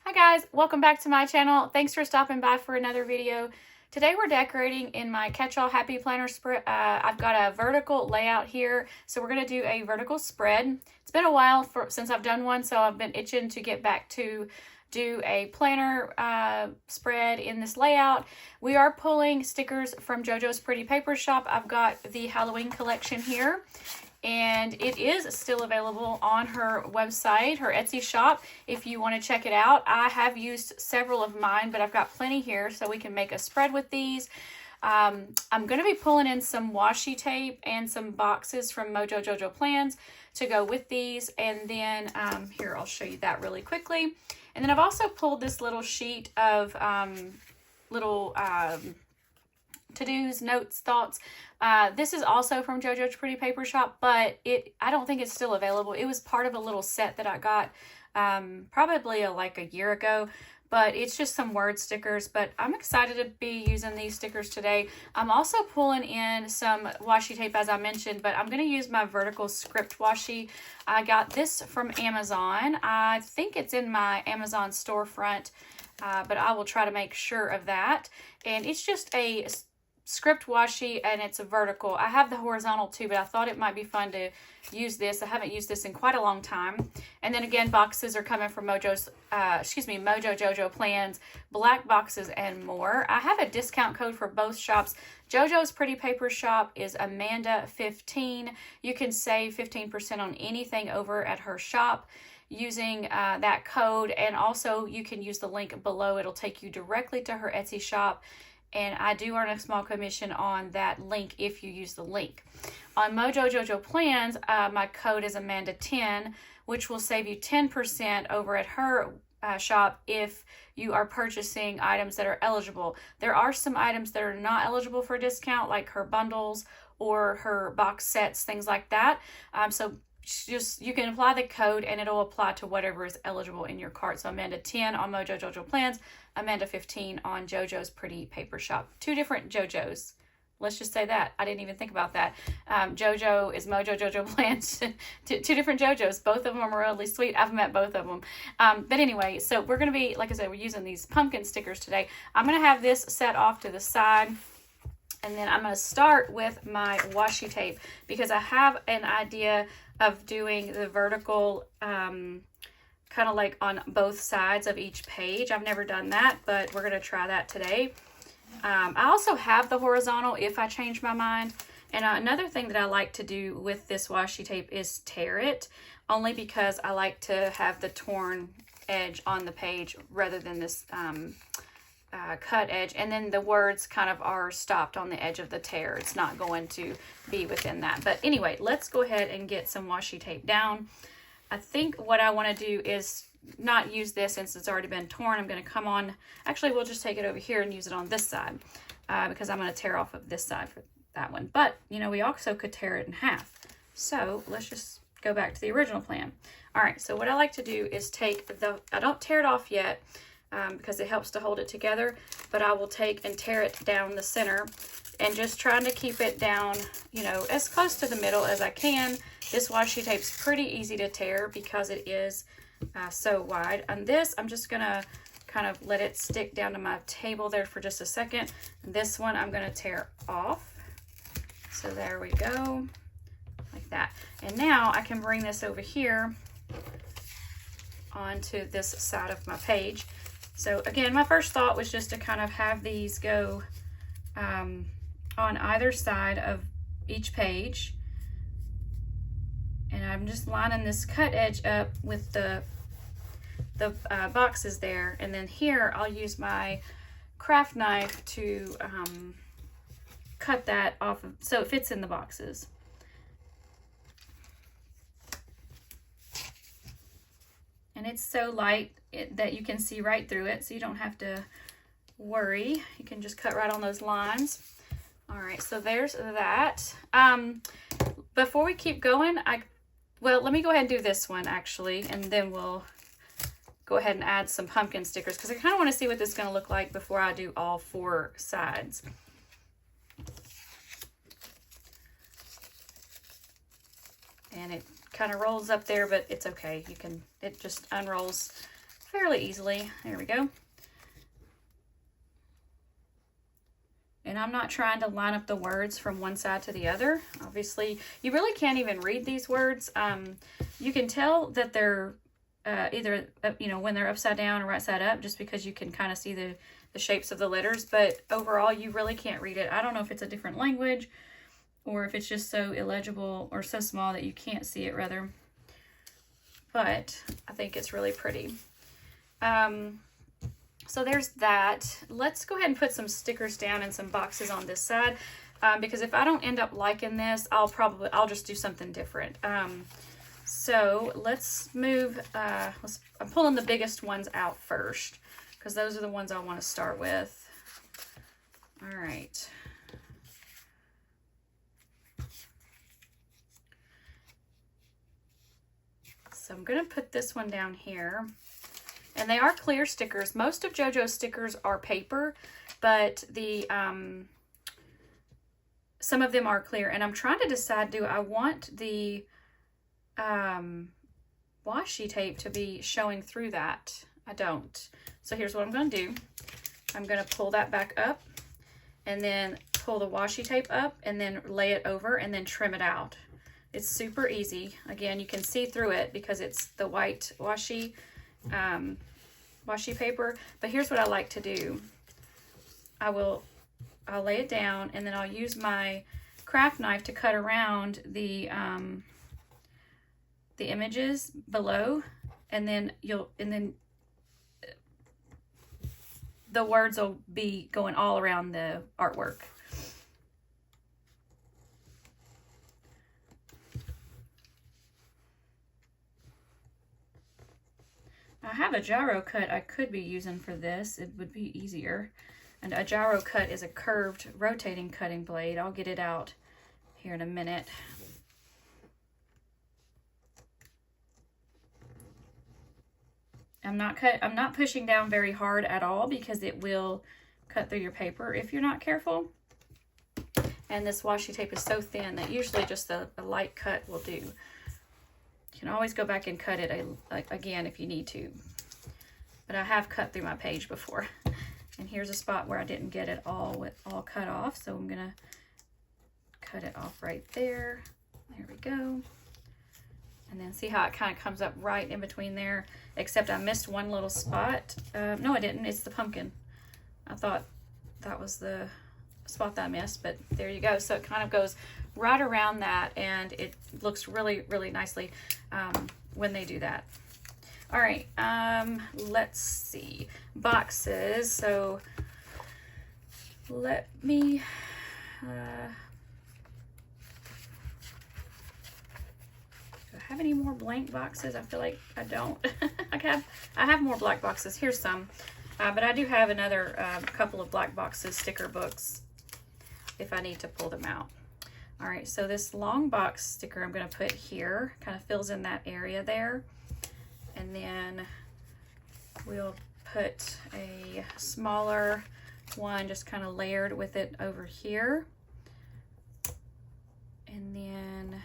Hi guys, welcome back to my channel. Thanks for stopping by for another video. Today we're decorating in my Catch-All Happy Planner spread. I've got a vertical layout here, so we're going to do a vertical spread. It's been a while since I've done one, so I've been itching to get back to do a planner spread in this layout. We are pulling stickers from Jojo's Pretty Paper Shop. I've got the Halloween collection here, and it is still available on her website, her Etsy shop, if you want to check it out. I have used several of mine, but I've got plenty here, so we can make a spread with these. I'm going to be pulling in some washi tape and some boxes from Jojo's Plans to go with these, and then here, I'll show you that really quickly. And then I've also pulled this little sheet of to-dos, notes, thoughts. This is also from Jojo's Pretty Paper Shop, but I don't think it's still available. It was part of a little set that I got probably like a year ago, but it's just some word stickers. But I'm excited to be using these stickers today. I'm also pulling in some washi tape, as I mentioned, but I'm going to use my vertical script washi. I got this from Amazon. I think it's in my Amazon storefront, but I will try to make sure of that. And it's just a script washi, and it's a vertical. I have the horizontal too, but I thought it might be fun to use this. I haven't used this in quite a long time. And then again, boxes are coming from Mojo Jojo Plans, black boxes and more. I have a discount code for both shops. Jojo's Pretty Paper Shop is Amanda15. You can save 15% on anything over at her shop using that code, and also you can use the link below. It'll take you directly to her Etsy shop, and I do earn a small commission on that link if you use the link. On Mojo Jojo Plans, my code is Amanda10, which will save you 10% over at her shop if you are purchasing items that are eligible. There are some items that are not eligible for a discount, like her bundles or her box sets, things like that. So just you can apply the code and it'll apply to whatever is eligible in your cart. So Amanda10 on Mojo Jojo Plans, Amanda15 on Jojo's Pretty Paper Shop. Two different Jojos. Let's just say that. I didn't even think about that. Jojo is Mojo Jojo Plans. Two different Jojos. Both of them are really sweet. I've met both of them. But anyway, so we're going to be, like I said, we're using these pumpkin stickers today. I'm going to have this set off to the side. And then I'm going to start with my washi tape because I have an idea of doing the vertical kind of like on both sides of each page. I've never done that, but we're going to try that today. I also have the horizontal if I change my mind. And another thing that I like to do with this washi tape is tear it, only because I like to have the torn edge on the page rather than this cut edge, and then the words kind of are stopped on the edge of the tear. It's not going to be within that. But anyway, let's go ahead and get some washi tape down. I think what I want to do is not use this since it's already been torn. I'm going to come on, actually we'll just take it over here and use it on this side because I'm going to tear off of this side for that one. But you know, we also could tear it in half. So let's just go back to the original plan. All right, so what I like to do is take I don't tear it off yet, because it helps to hold it together, but I will take and tear it down the center and just trying to keep it down, you know, as close to the middle as I can. This washi tape's pretty easy to tear because it is so wide. On this, I'm just gonna kind of let it stick down to my table there for just a second. And this one I'm gonna tear off. So there we go, like that. And now I can bring this over here onto this side of my page. So again, my first thought was just to kind of have these go on either side of each page. And I'm just lining this cut edge up with the boxes there. And then here I'll use my craft knife to cut that off so it fits in the boxes. And it's so light that you can see right through it, so you don't have to worry. You can just cut right on those lines. All right, so there's that. Before we keep going, well, let me go ahead and do this one actually, and then we'll go ahead and add some pumpkin stickers because I kind of want to see what this is going to look like before I do all four sides. And it kind of rolls up there, but it's okay. It just unrolls fairly easily. There we go. And I'm not trying to line up the words from one side to the other. Obviously, you really can't even read these words. You can tell that they're either, you know, when they're upside down or right side up, just because you can kind of see the shapes of the letters. But overall, you really can't read it. I don't know if it's a different language or if it's just so illegible or so small that you can't see it, rather. But I think it's really pretty. So there's that. Let's go ahead and put some stickers down and some boxes on this side, because if I don't end up liking this, I'll just do something different. So let's move, I'm pulling the biggest ones out first, because those are the ones I want to start with. All right. So I'm going to put this one down here. And they are clear stickers. Most of JoJo's stickers are paper, but the some of them are clear. And I'm trying to decide, do I want the washi tape to be showing through that? I don't. So here's what I'm going to do. I'm going to pull that back up and then pull the washi tape up and then lay it over and then trim it out. It's super easy. Again, you can see through it because it's the white washi paper. But here's what I like to do. I'll lay it down and then I'll use my craft knife to cut around the images below, and then the words will be going all around the artwork. I have a gyro cut I could be using for this. It would be easier. And a gyro cut is a curved rotating cutting blade. I'll get it out here in a minute. I'm not pushing down very hard at all because it will cut through your paper if you're not careful. And this washi tape is so thin that usually just a light cut will do. You can always go back and cut it again if you need to. But I have cut through my page before. And here's a spot where I didn't get it all cut off. So I'm going to cut it off right there. There we go. And then see how it kind of comes up right in between there. Except I missed one little spot. No, I didn't. It's the pumpkin. I thought that was the spot that I missed. But there you go. So it kind of goes right around that. And it looks really, really nicely when they do that. All right. Let's see. Boxes. So let me... have any more blank boxes? I feel like I don't. I have more black boxes. Here's some, but I do have another couple of black boxes, sticker books, if I need to pull them out. All right, so this long box sticker I'm going to put here, kind of fills in that area there, and then we'll put a smaller one just kind of layered with it over here, and then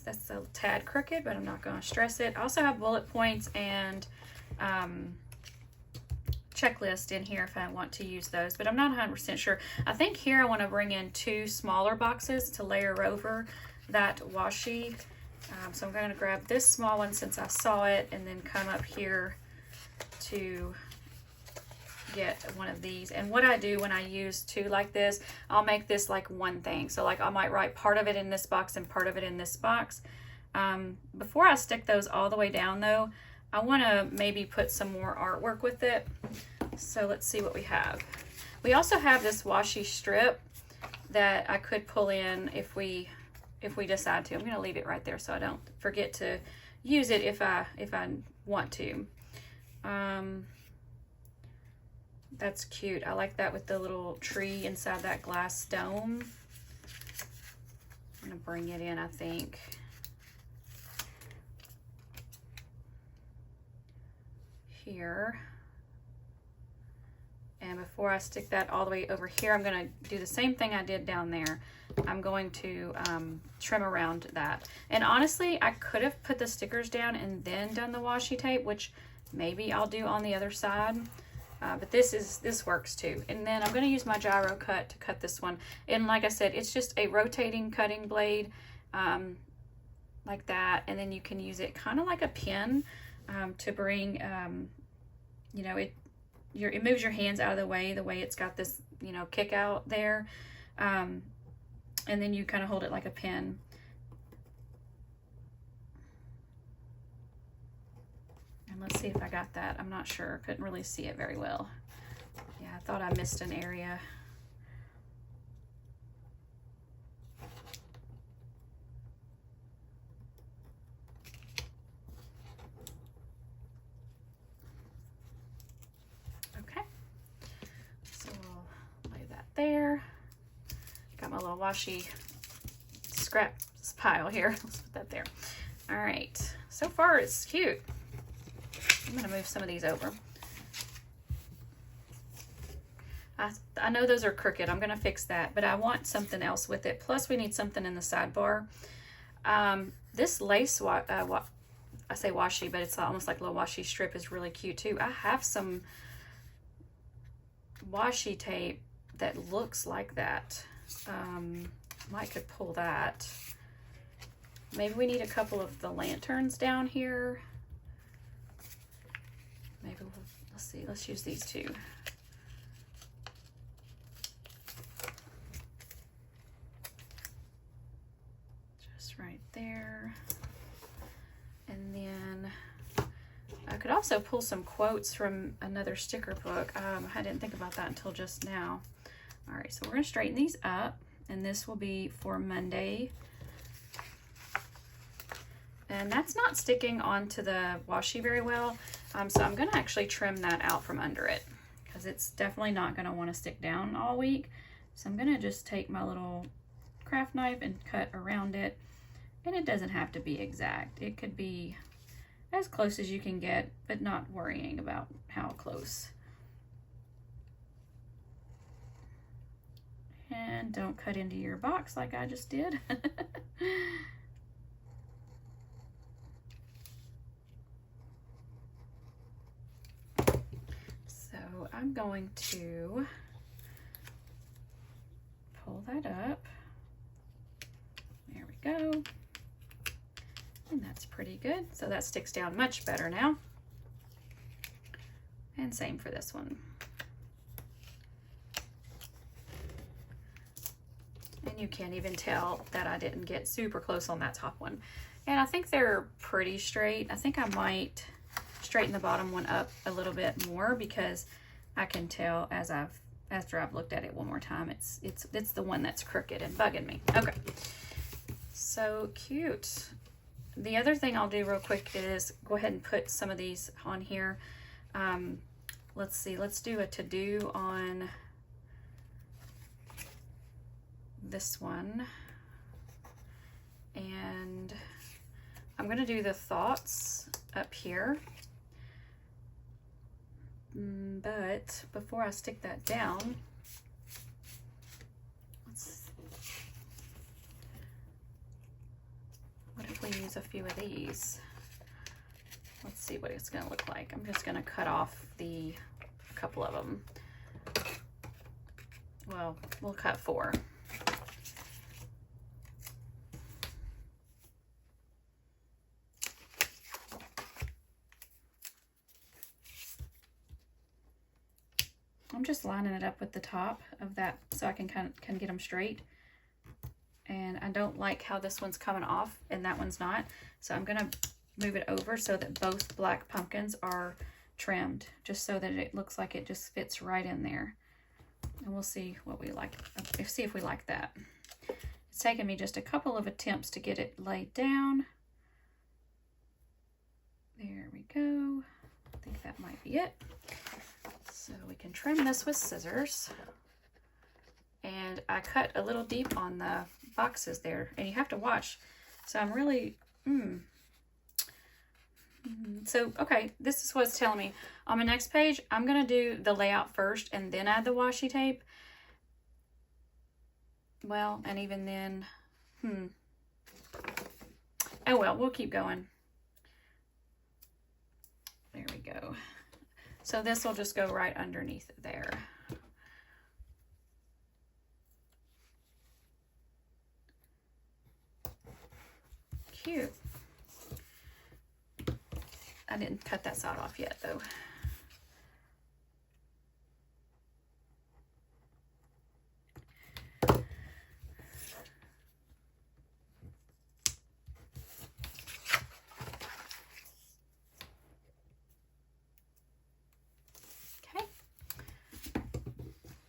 that's a tad crooked, but I'm not going to stress it. I also have bullet points and checklist in here if I want to use those, but I'm not 100% sure. I think here I want to bring in 2 smaller boxes to layer over that washi. So I'm going to grab this small one since I saw it, and then come up here to get one of these. And what I do when I use 2 like this, I'll make this like one thing. So like I might write part of it in this box and part of it in this box. Before I stick those all the way down though, I want to maybe put some more artwork with it. So let's see what we have. We also have this washi strip that I could pull in if we decide to. I'm going to leave it right there so I don't forget to use it if I want to. That's cute. I like that with the little tree inside that glass dome. I'm going to bring it in, I think. Here. And before I stick that all the way over here, I'm going to do the same thing I did down there. I'm going to trim around that. And honestly, I could have put the stickers down and then done the washi tape, which maybe I'll do on the other side. But this works too. And then I'm going to use my gyro cut to cut this one. And like I said, it's just a rotating cutting blade like that. And then you can use it kind of like a pin to bring, you know, it moves your hands out of the way it's got this, you know, kick out there. And then you kind of hold it like a pin. And let's see if I got that. I'm not sure. Couldn't really see it very well. Yeah, I thought I missed an area. Okay. So I'll lay that there. Got my little washi scrap pile here. Let's put that there. All right. So far, it's cute. I'm going to move some of these over. I know those are crooked. I'm going to fix that, but I want something else with it. Plus, we need something in the sidebar. This lace, I say washi, but it's almost like a little washi strip is really cute too. I have some washi tape that looks like that. Might could pull that. Maybe we need a couple of the lanterns down here. Maybe let's see, let's use these two. Just right there. And then I could also pull some quotes from another sticker book. I didn't think about that until just now. All right, so we're gonna straighten these up, and this will be for Monday. And that's not sticking onto the washi very well. So I'm gonna actually trim that out from under it because it's definitely not gonna wanna stick down all week. So I'm gonna just take my little craft knife and cut around it. And it doesn't have to be exact. It could be as close as you can get, but not worrying about how close. And don't cut into your box like I just did. So I'm going to pull that up. There we go. And that's pretty good. So that sticks down much better now. And same for this one. And you can't even tell that I didn't get super close on that top one. And I think they're pretty straight. I think I might straighten the bottom one up a little bit more because I can tell after I've looked at it one more time, it's the one that's crooked and bugging me. Okay, so cute. The other thing I'll do real quick is go ahead and put some of these on here. Let's see, let's do a to-do on this one. And I'm gonna do the thoughts up here. But before I stick that down, what if we use a few of these? Let's see what it's gonna look like. I'm just gonna cut off a couple of them. Well, we'll cut 4. I'm just lining it up with the top of that so I can get them straight. And I don't like how this one's coming off and that one's not. So I'm gonna move it over so that both black pumpkins are trimmed, just so that it looks like it just fits right in there. And we'll see what we like, see if we like that. It's taken me just a couple of attempts to get it laid down. There we go. I think that might be it. So we can trim this with scissors. And I cut a little deep on the boxes there, and you have to watch. So I'm really, So, okay, this is what it's telling me. On my next page, I'm going to do the layout first and then add the washi tape. Well, and even then, oh well, we'll keep going. There we go. So this will just go right underneath there. Cute. I didn't cut that side off yet though.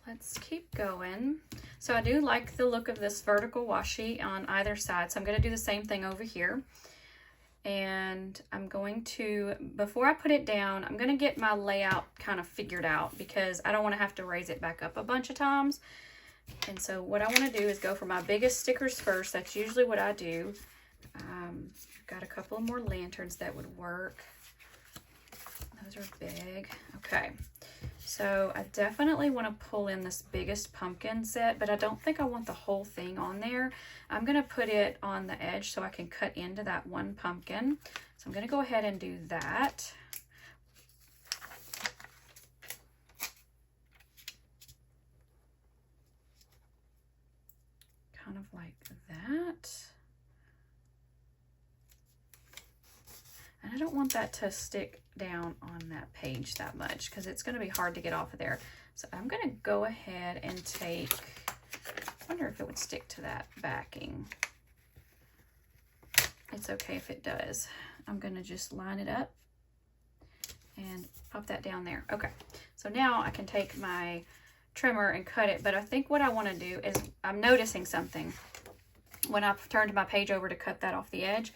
Let's keep going. So I do like the look of this vertical washi on either side. So I'm going to do the same thing over here. And I'm going to, before I put it down, I'm going to get my layout kind of figured out because I don't want to have to raise it back up a bunch of times. And so what I want to do is go for my biggest stickers first. That's usually what I do. I've got a couple of more lanterns that would work. Those are big. Okay. So I definitely want to pull in this biggest pumpkin set, but I don't think I want the whole thing on there. I'm going to put it on the edge so I can cut into that one pumpkin. So I'm going to go ahead and do that. Kind of like that. And I don't want that to stick down on that page that much because it's going to be hard to get off of there. So I'm going to go ahead and take, I wonder if it would stick to that backing. It's okay if it does. I'm going to just line it up and pop that down there. Okay, so now I can take my trimmer and cut it, but I think what I want to do is, I'm noticing something when I turned my page over to cut that off the edge.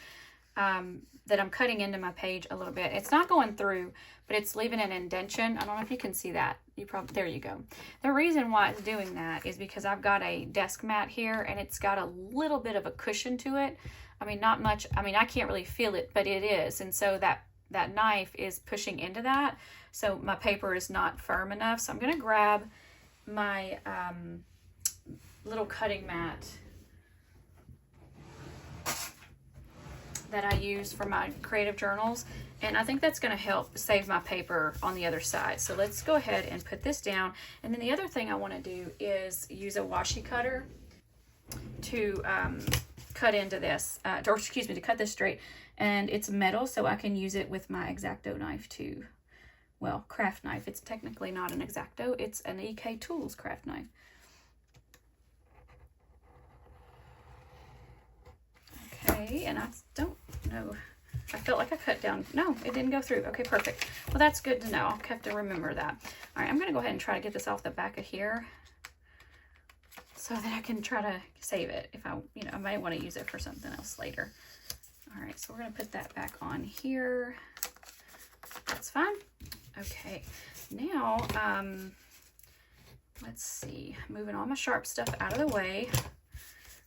That I'm cutting into my page a little bit. It's not going through, but it's leaving an indentation. I don't know if you can see that. You probably, there you go. The reason why it's doing that is because I've got a desk mat here and it's got a little bit of a cushion to it. I mean, not much. I mean, I can't really feel it, but it is. And so that knife is pushing into that. So my paper is not firm enough. So I'm going to grab my little cutting mat that I use for my creative journals, and I think that's going to help save my paper on the other side. So let's go ahead and put this down. And then the other thing I want to do is use a washi cutter to cut into this, or excuse me, to cut this straight. And it's metal, so I can use it with my X-Acto knife too. Well, craft knife. It's technically not an X-Acto, it's an EK Tools craft knife. Okay, and I don't know. I felt like I cut down. No, it didn't go through. Okay, perfect. Well, that's good to know. I'll have to remember that. All right, I'm going to go ahead and try to get this off the back of here so that I can try to save it. If I, I might want to use it for something else later. All right, so we're going to put that back on here. That's fine. Okay, now, let's see. Moving all my sharp stuff out of the way.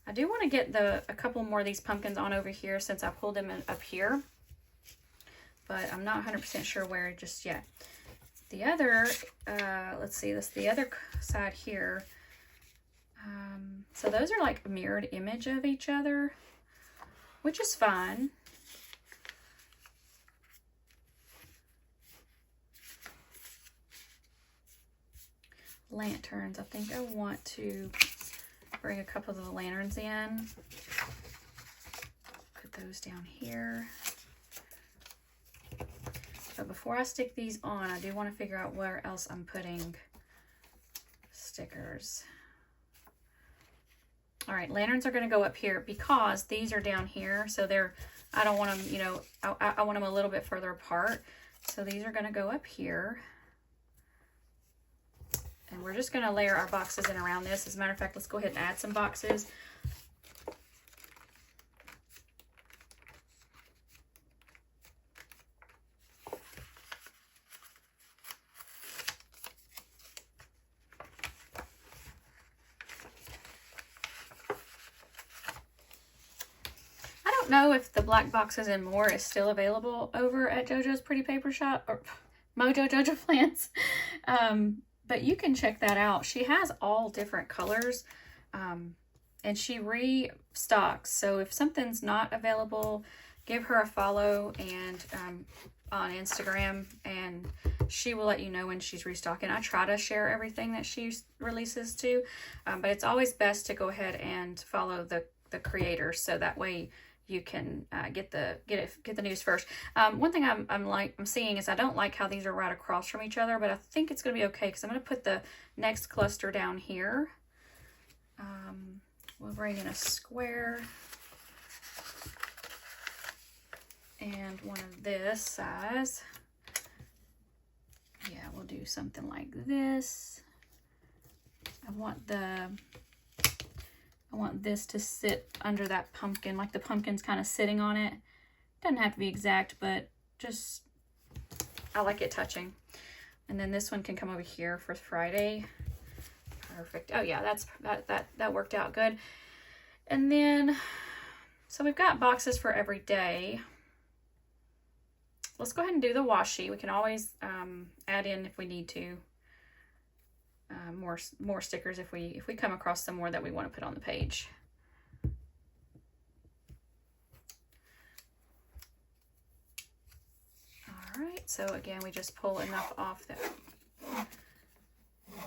I do want to get a couple more of these pumpkins on over here since I pulled them up here, but I'm not 100% sure where just yet. The other, let's see, this the other side here. So those are like a mirrored image of each other, which is fine. Lanterns, I think I want to bring a couple of the lanterns in. Put those down here. But before I stick these on, I do want to figure out where else I'm putting stickers. All right, lanterns are going to go up here because these are down here. So I don't want them, I want them a little bit further apart. So these are going to go up here. And we're just going to layer our boxes in around this. As a matter of fact, let's go ahead and add some boxes. I don't know if the black boxes and more is still available over at JoJo's Pretty Paper Shop or Mojo Jojo Plans. But you can check that out. She has all different colors. and she restocks. So if something's not available, give her a follow and on Instagram, and she will let you know when she's restocking. I try to share everything that she releases too, but it's always best to go ahead and follow the creator, so that way you can get the news first. One thing I'm seeing is I don't like how these are right across from each other, but I think it's going to be okay because I'm going to put the next cluster down here. We'll bring in a square and one of this size. Yeah, we'll do something like this. I want this to sit under that pumpkin, like the pumpkin's kind of sitting on it. Doesn't have to be exact, but just, I like it touching. And then this one can come over here for Friday. Perfect. Oh yeah, that worked out good. And then, so we've got boxes for every day. Let's go ahead and do the washi. We can always add in if we need to. More stickers if we come across some more that we want to put on the page. All right, so again, we just pull enough off that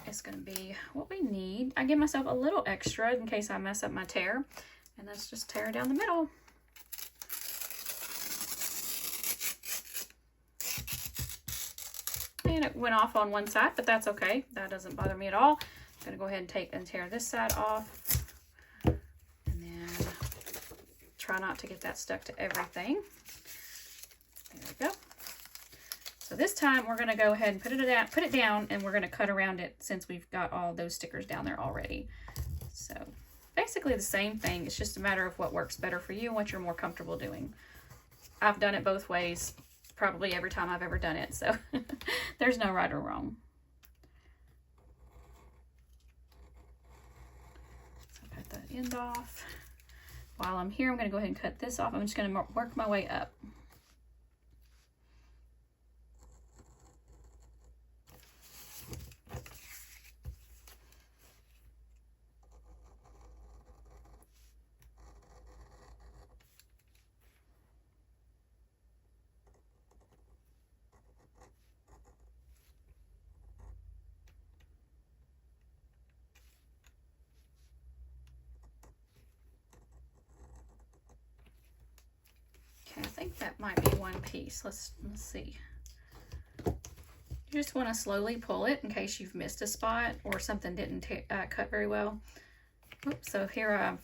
it's going to be what we need. I give myself a little extra in case I mess up my tear, and let's just tear down the middle. And it went off on one side, but that's okay. That doesn't bother me at all. I'm going to go ahead and tear this side off. And then try not to get that stuck to everything. There we go. So this time we're going to go ahead and put it down, and we're going to cut around it since we've got all those stickers down there already. So basically the same thing. It's just a matter of what works better for you and what you're more comfortable doing. I've done it both ways probably every time I've ever done it, so there's no right or wrong. So cut that end off. While I'm here, I'm going to go ahead and cut this off. I'm just going to work my way up. I think that might be one piece. Let's see. You just want to slowly pull it in case you've missed a spot or something didn't cut very well. Oops, so here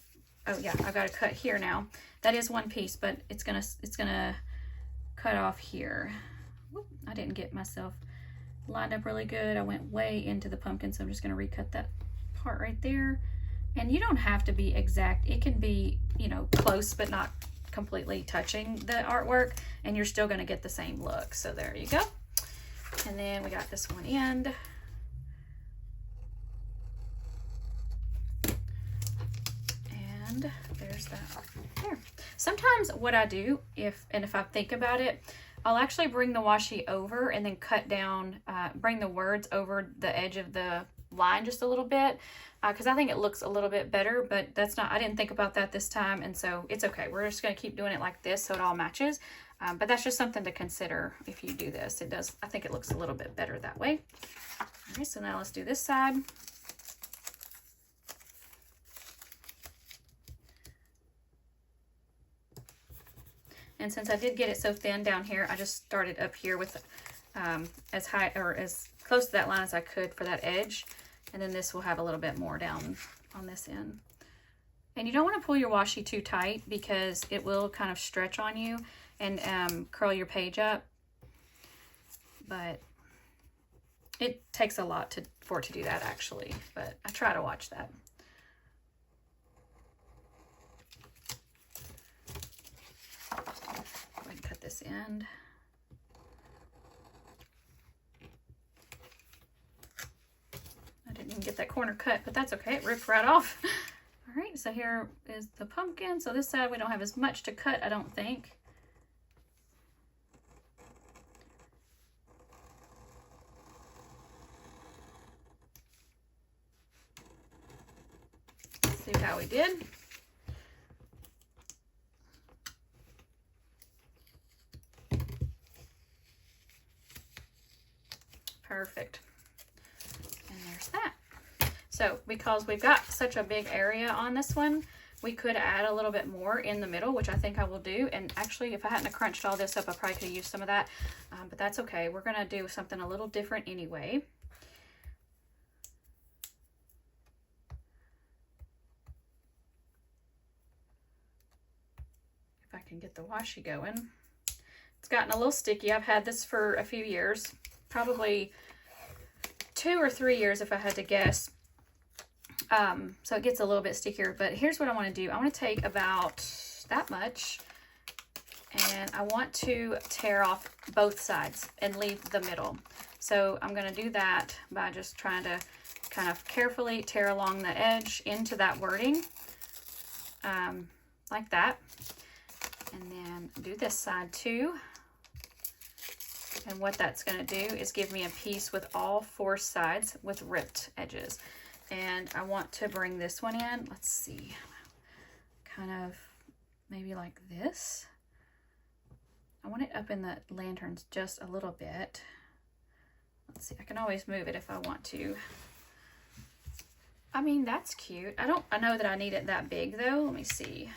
oh yeah, I've got to cut here now. That is one piece, but it's gonna cut off here. Whoop, I didn't get myself lined up really good. I went way into the pumpkin, so I'm just gonna recut that part right there. And you don't have to be exact. It can be, you know, close but not completely touching the artwork, and you're still going to get the same look. So there you go. And then we got this one end. And there's that there. Sometimes what I do, if I think about it, I'll actually bring the washi over and then cut down, bring the words over the edge of the line just a little bit, because I think it looks a little bit better, but that's not, I didn't think about that this time, and so it's okay. We're just going to keep doing it like this so it all matches, but that's just something to consider if you do this. It does, I think it looks a little bit better that way. All right, so now let's do this side. And since I did get it so thin down here, I just started up here with as high or as close to that line as I could for that edge. And then this will have a little bit more down on this end. And you don't want to pull your washi too tight because it will kind of stretch on you and curl your page up. But it takes a lot for it to do that actually, but I try to watch that. Go ahead and cut this end. Didn't even get that corner cut, but that's okay. It ripped right off. All right, so here is the pumpkin. So this side we don't have as much to cut, I don't think. See how we did? Perfect. And there's that. So because we've got such a big area on this one, we could add a little bit more in the middle, which I think I will do. And actually, if I hadn't crunched all this up, I probably could have used some of that, but that's okay. We're gonna do something a little different anyway. If I can get the washi going. It's gotten a little sticky. I've had this for a few years, probably 2 or 3 years if I had to guess. So it gets a little bit stickier, but here's what I want to do. I want to take about that much, and I want to tear off both sides and leave the middle. So I'm going to do that by just trying to kind of carefully tear along the edge into that wording, like that. And then do this side too. And what that's going to do is give me a piece with all 4 sides with ripped edges. And I want to bring this one in. Let's see, kind of maybe like this. I want it up in the lanterns just a little bit. Let's see, I can always move it if I want to. I mean, that's cute. I know that I need it that big though. Let me see.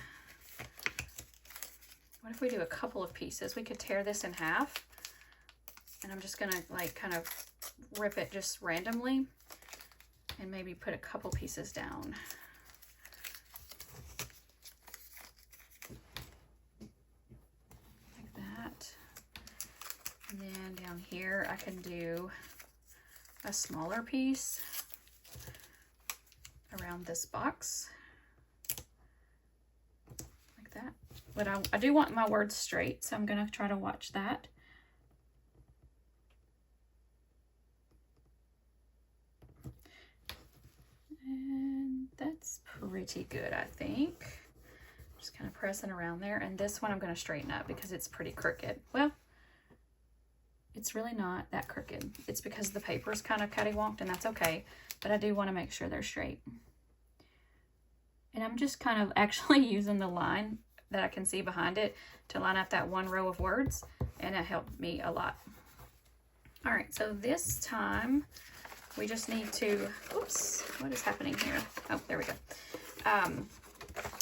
What if we do a couple of pieces? We could tear this in half. And I'm just gonna like kind of rip it just randomly and maybe put a couple pieces down. Like that. And then down here I can do a smaller piece around this box. Like that. But I do want my words straight, so I'm gonna try to watch that. And that's pretty good, I think. Just kind of pressing around there. And this one I'm going to straighten up because it's pretty crooked. Well, it's really not that crooked. It's because the paper is kind of cattywamped, and that's okay. But I do want to make sure they're straight. And I'm just kind of actually using the line that I can see behind it to line up that one row of words. And it helped me a lot. All right, so this time we just need to, oops, what is happening here? Oh, there we go.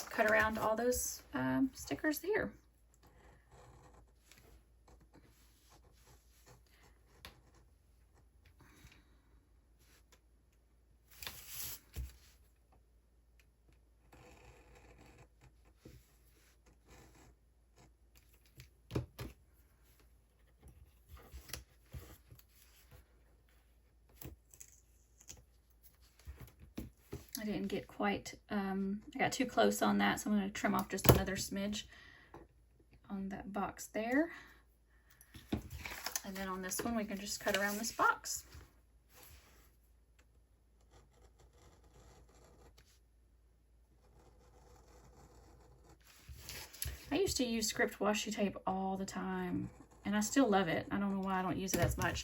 Cut around all those stickers here. I didn't get quite, I got too close on that, so I'm going to trim off just another smidge on that box there. And then on this one, we can just cut around this box. I used to use script washi tape all the time, and I still love it. I don't know why I don't use it as much,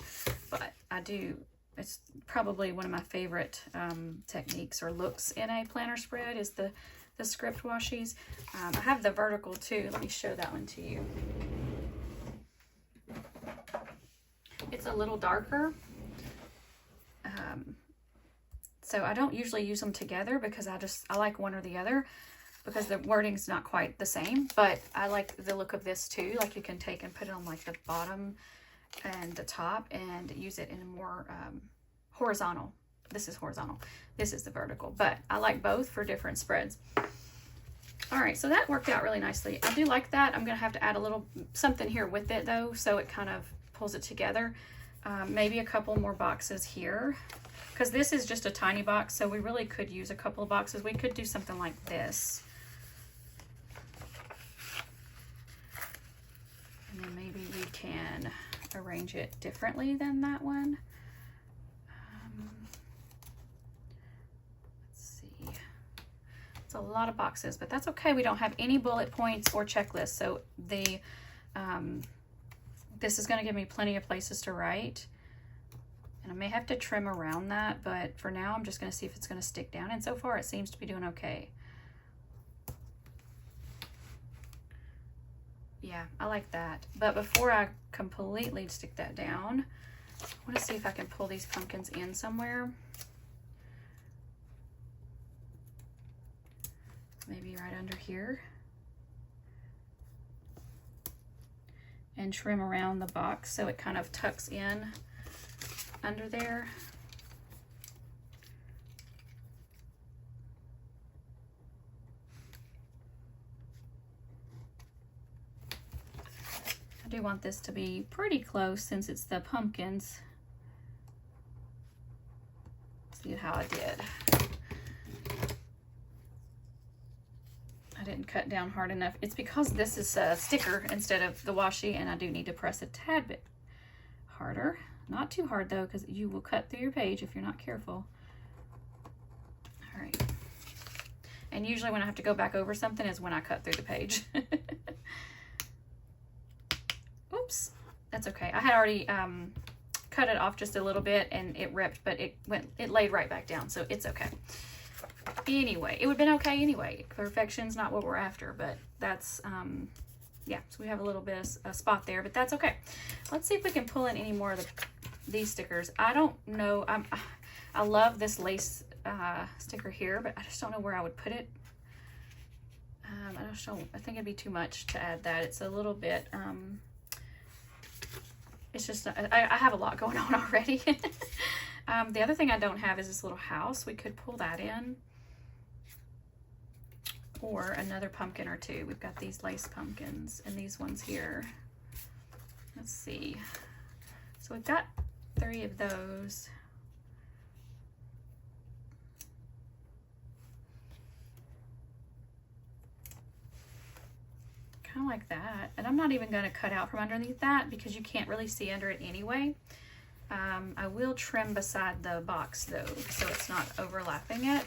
but I do. It's probably one of my favorite techniques or looks in a planner spread is the script washies. I have the vertical too. Let me show that one to you. It's a little darker. So I don't usually use them together because I like one or the other because the wording's not quite the same, but I like the look of this too. Like you can take and put it on like the bottom and the top and use it in a more horizontal. This is horizontal. This is the vertical, but I like both for different spreads. All right, so that worked out really nicely. I do like that. I'm gonna have to add a little something here with it though, so it kind of pulls it together. Maybe a couple more boxes here because this is just a tiny box, so we really could use a couple of boxes. We could do something like this. And then maybe we can arrange it differently than that one. Let's see. It's a lot of boxes, but that's okay. We don't have any bullet points or checklists, so the this is going to give me plenty of places to write. And I may have to trim around that, but for now I'm just going to see if it's going to stick down. And so far it seems to be doing okay. Yeah, I like that. But before I completely stick that down, I want to see if I can pull these pumpkins in somewhere. Maybe right under here. And trim around the box so it kind of tucks in under there. I do want this to be pretty close since it's the pumpkins. See how I did. I didn't cut down hard enough. It's because this is a sticker instead of the washi, and I do need to press a tad bit harder. Not too hard though, because you will cut through your page if you're not careful. All right. And usually when I have to go back over something is when I cut through the page. Oops, that's okay. I had already cut it off just a little bit and it ripped, but it laid right back down, so it's okay. Anyway, it would have been okay anyway. Perfection's not what we're after, but that's, yeah, so we have a little bit of a spot there, but that's okay. Let's see if we can pull in any more of these stickers. I don't know. I love this lace sticker here, but I just don't know where I would put it. I think it'd be too much to add that. It's a little bit, it's just, I have a lot going on already. The other thing I don't have is this little house. We could pull that in. Or another pumpkin or two. We've got these lace pumpkins and these ones here. Let's see. So we've got 3 of those. Kind of like that. And I'm not even going to cut out from underneath that because you can't really see under it anyway. I will trim beside the box though, so it's not overlapping it.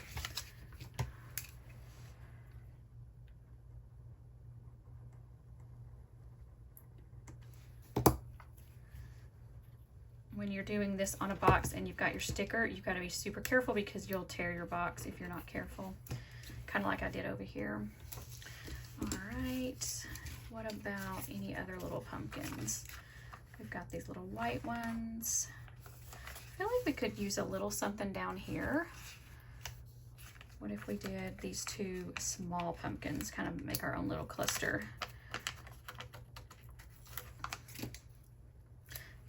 When you're doing this on a box and you've got your sticker, you've got to be super careful because you'll tear your box if you're not careful. Kind of like I did over here. All right, what about any other little pumpkins? We've got these little white ones. I feel like we could use a little something down here. What if we did these 2 small pumpkins, kind of make our own little cluster?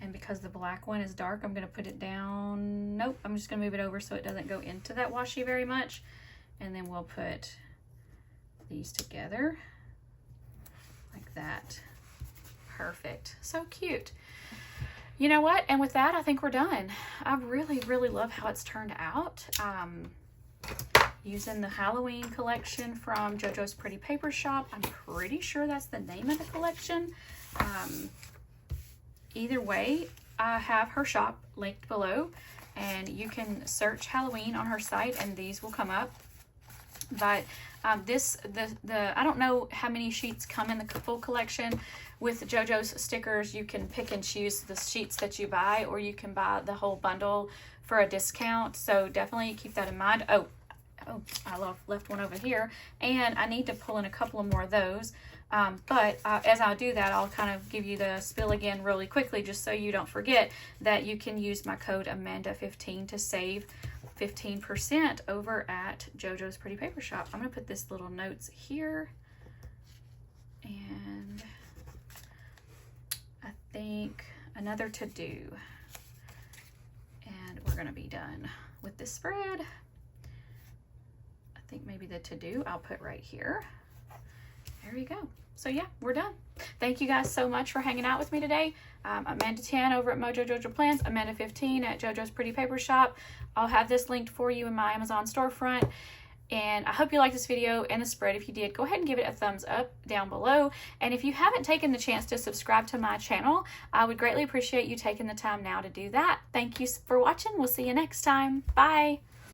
And because the black one is dark, I'm going to put it down. Nope, I'm just going to move it over so it doesn't go into that washi very much. And then we'll put these together like that. Perfect. So cute. You know what? And with that, I think we're done. I really, really love how it's turned out. Using the Halloween collection from Jojo's Pretty Paper Shop. I'm pretty sure that's the name of the collection. Either way, I have her shop linked below, and you can search Halloween on her site and these will come up. But I don't know how many sheets come in the full collection. With JoJo's stickers, you can pick and choose the sheets that you buy, or you can buy the whole bundle for a discount. So definitely keep that in mind. Oh, I left one over here, and I need to pull in a couple of more of those. But as I do that, I'll kind of give you the spiel again really quickly, just so you don't forget that you can use my code Amanda15 to save 15% over at Jojo's Pretty Paper Shop. I'm going to put this little notes here, and I think another to do, and we're going to be done with this spread. I think maybe the to do I'll put right here. There you go. So yeah, we're done. Thank you guys so much for hanging out with me today. Amanda10 over at Mojo Jojo Plans, Amanda15 at Jojo's Pretty Paper Shop. I'll have this linked for you in my Amazon storefront. And I hope you liked this video and the spread. If you did, go ahead and give it a thumbs up down below. And if you haven't taken the chance to subscribe to my channel, I would greatly appreciate you taking the time now to do that. Thank you for watching. We'll see you next time. Bye.